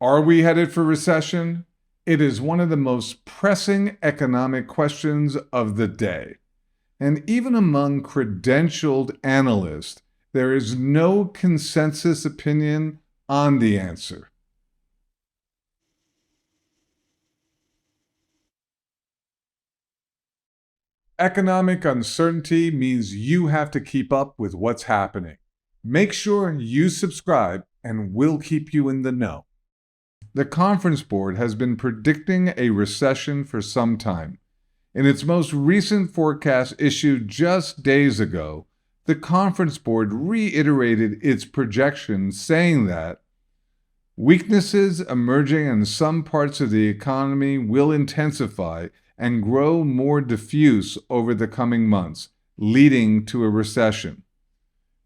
Are we headed for recession? It is one of the most pressing economic questions of the day. And even among credentialed analysts, there is no consensus opinion on the answer. Economic uncertainty means you have to keep up with what's happening. Make sure you subscribe, and we'll keep you in the know. The Conference Board has been predicting a recession for some time. In its most recent forecast issued just days ago, the Conference Board reiterated its projections, saying that weaknesses emerging in some parts of the economy will intensify and grow more diffuse over the coming months, leading to a recession.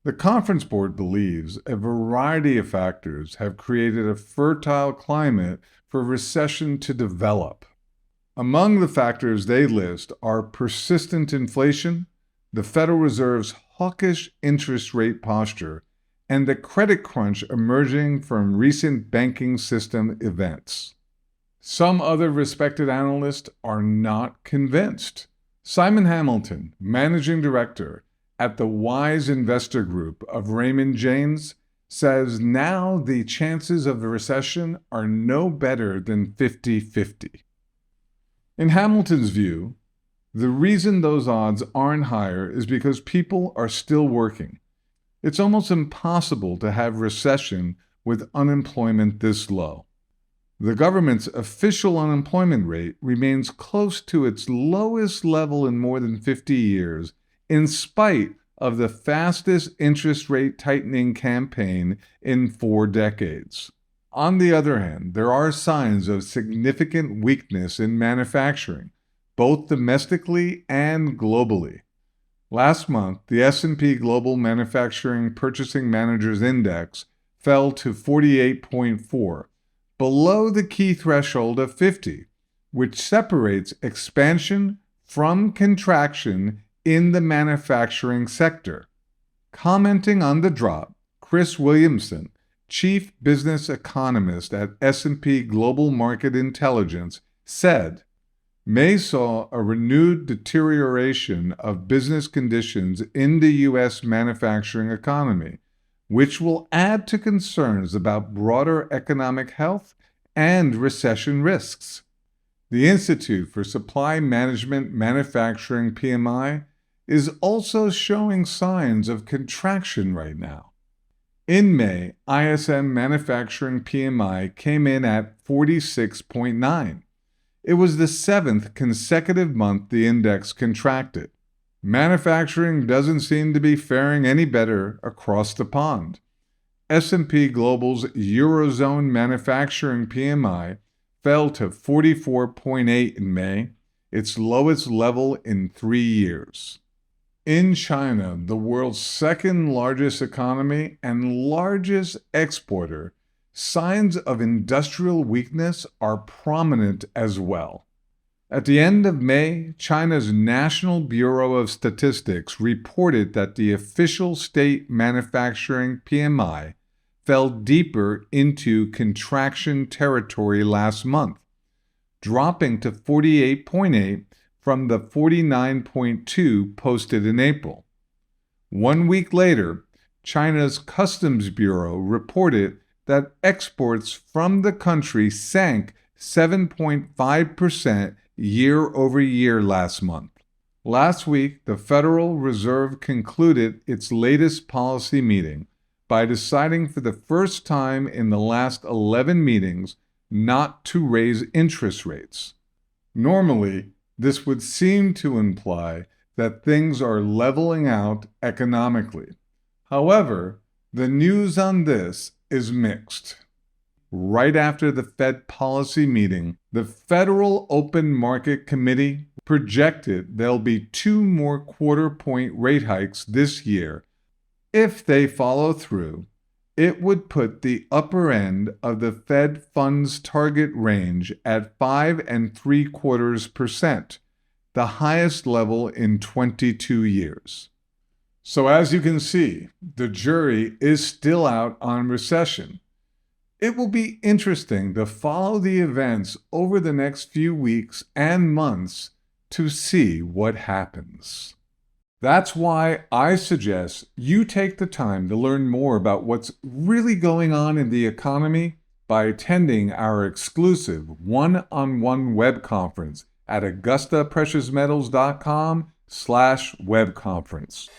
The Conference Board believes a variety of factors have created a fertile climate for recession to develop. Among the factors they list are persistent inflation, the Federal Reserve's hawkish interest rate posture, and the credit crunch emerging from recent banking system events. Some other respected analysts are not convinced. Simon Hamilton, managing director at the Wise Investor Group of Raymond James, says now the chances of the recession are no better than 50-50. In Hamilton's view, the reason those odds aren't higher is because people are still working. It's almost impossible to have recession with unemployment this low. The government's official unemployment rate remains close to its lowest level in more than 50 years, in spite of the fastest interest rate tightening campaign in 4 decades. On the other hand, there are signs of significant weakness in manufacturing, both domestically and globally. Last month, the S&P Global Manufacturing Purchasing Managers Index fell to 48.4, below the key threshold of 50, which separates expansion from contraction in the manufacturing sector. Commenting on the drop, Chris Williamson, chief business economist at S&P Global Market Intelligence, said, May saw a renewed deterioration of business conditions in the U.S. manufacturing economy, which will add to concerns about broader economic health and recession risks. The Institute for Supply Management Manufacturing PMI is also showing signs of contraction right now. In May, ISM Manufacturing PMI came in at 46.9. It was the 7th consecutive month the index contracted. Manufacturing doesn't seem to be faring any better across the pond. S&P Global's Eurozone Manufacturing PMI fell to 44.8 in May, its lowest level in 3 years. In China, the world's second largest economy and largest exporter, signs of industrial weakness are prominent as well. At the end of May, China's National Bureau of Statistics reported that the official state manufacturing PMI fell deeper into contraction territory last month, dropping to 48.8 from the 49.2 posted in April. 1 week later, China's Customs Bureau reported that exports from the country sank 7.5% year-over-year last month. Last week, the Federal Reserve concluded its latest policy meeting by deciding for the first time in the last 11 meetings not to raise interest rates. Normally, this would seem to imply that things are leveling out economically. However, the news on this is mixed. Right after the Fed policy meeting, the Federal Open Market Committee projected there'll be 2 more quarter-point rate hikes this year. If they follow through, it would put the upper end of the Fed funds target range at 5.75%, the highest level in 22 years. So as you can see, the jury is still out on recession. It will be interesting to follow the events over the next few weeks and months to see what happens. That's why I suggest you take the time to learn more about what's really going on in the economy by attending our exclusive one-on-one web conference at AugustaPreciousMetals.com/webconference.